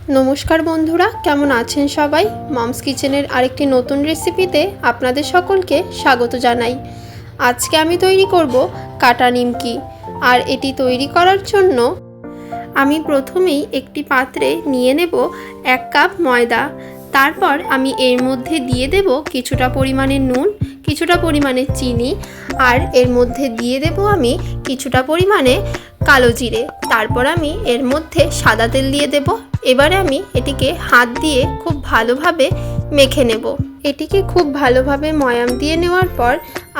নমস্কার বন্ধুরা, কেমন আছেন সবাই? মমস কিচেনের আরেকটি নতুন রেসিপিতে আপনাদের সকলকে স্বাগত জানাই। আজকে আমি তৈরি করব কাটা নিমকি। আর এটি তৈরি করার জন্য আমি প্রথমেই একটি পাত্রে নিয়ে নেব 1 কাপ ময়দা। তারপর আমি এর মধ্যে দিয়ে দেব কিছুটা পরিমাণে নুন, কিছুটা পরিমাণে চিনি, আর এর মধ্যে দিয়ে দেব আমি কিছুটা পরিমাণে কালো জিরে। তারপর আমি এর মধ্যে সাদা তেল দিয়ে দেব। এবারে আমি এটিকে হাত দিয়ে খুব ভালোভাবে মেখে নেব। এটিকে খুব ভালোভাবে ময়াম দিয়ে নেওয়ার পর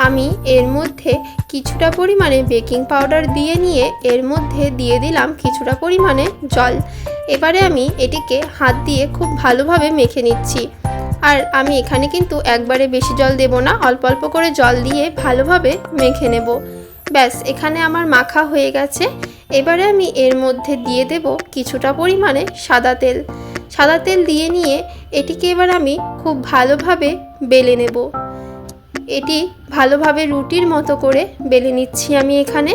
আমি এর মধ্যে কিছুটা পরিমাণে বেকিং পাউডার দিয়ে নিয়ে এর মধ্যে দিয়ে দিলাম কিছুটা পরিমাণে জল। এবারে আমি এটিকে হাত দিয়ে খুব ভালোভাবে মেখে নিচ্ছি। আর আমি এখানে কিন্তু একবারে বেশি জল দেব না, অল্প অল্প করে জল দিয়ে ভালোভাবে মেখে নেব। ব্যাস, এখানে আমার মাখা হয়ে গেছে। এবারে আমি এর মধ্যে দিয়ে দেব কিছুটা পরিমাণে সাদা তেল। সাদা তেল দিয়ে নিয়ে এটিকে এবার আমি খুব ভালোভাবে বেলে নেব। এটি ভালোভাবে রুটির মতো করে বেলে নিচ্ছি আমি এখানে।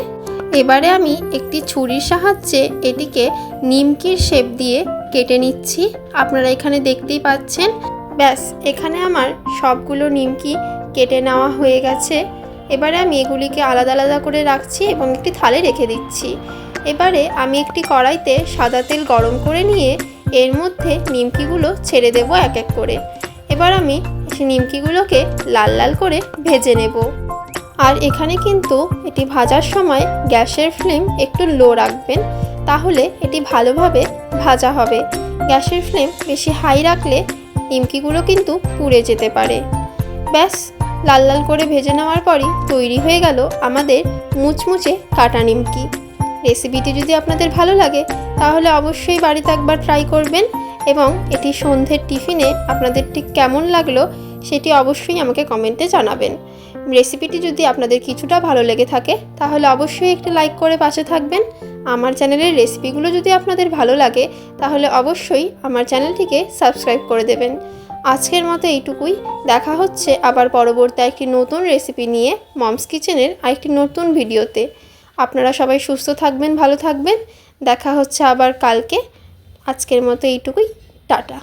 এবারে আমি একটি ছুরির সাহায্যে এটিকে নিমকির শেপ দিয়ে কেটে নিচ্ছি। আপনারা এখানে দেখতেই পাচ্ছেন। ব্যাস, এখানে আমার সবগুলো নিমকি কেটে নেওয়া হয়ে গেছে। এবারে আমি এগুলিকে আলাদা আলাদা করে রাখছি এবং একটি থালে রেখে দিচ্ছি। এবারে আমি একটি কড়াইতে সাদা তেল গরম করে নিয়ে এর মধ্যে নিমকিগুলো ছেড়ে দেব এক এক করে। এবার আমি নিমকিগুলোকে লাল লাল করে ভেজে নেব। আর এখানে কিন্তু এটি ভাজার সময় গ্যাসের ফ্লেম একটু লো রাখবেন, তাহলে এটি ভালোভাবে ভাজা হবে। গ্যাসের ফ্লেম বেশি হাই রাখলে নিমকিগুলো কিন্তু পুড়ে যেতে পারে। ব্যাস, লাল লাল করে ভেজে নেওয়ার পরই তৈরি হয়ে গেল আমাদের মুচমুচে কাটা নিমকি। রেসিপিটি যদি আপনাদের ভালো লাগে তাহলে অবশ্যই বাড়িতে একবার ট্রাই করবেন এবং এটি সন্ধ্যের টিফিনে আপনাদের ঠিক কেমন লাগলো সেটি অবশ্যই আমাকে কমেন্টে জানাবেন। রেসিপিটি যদি আপনাদের কিছুটা ভালো লেগে থাকে তাহলে অবশ্যই একটি লাইক করে পাশে থাকবেন। আমার চ্যানেলের রেসিপিগুলো যদি আপনাদের ভালো লাগে তাহলে অবশ্যই আমার চ্যানেলটিকে সাবস্ক্রাইব করে দেবেন। আজকের মতো এইটুকুই। দেখা হচ্ছে আবার পরবর্তী একটি নতুন রেসিপি নিয়ে মমস কিচেনের আরেকটি নতুন ভিডিওতে। আপনারা সবাই সুস্থ থাকবেন, ভালো থাকবেন। দেখা হচ্ছে আবার কালকে। আজকের মতো এইটুকুই। টাটা।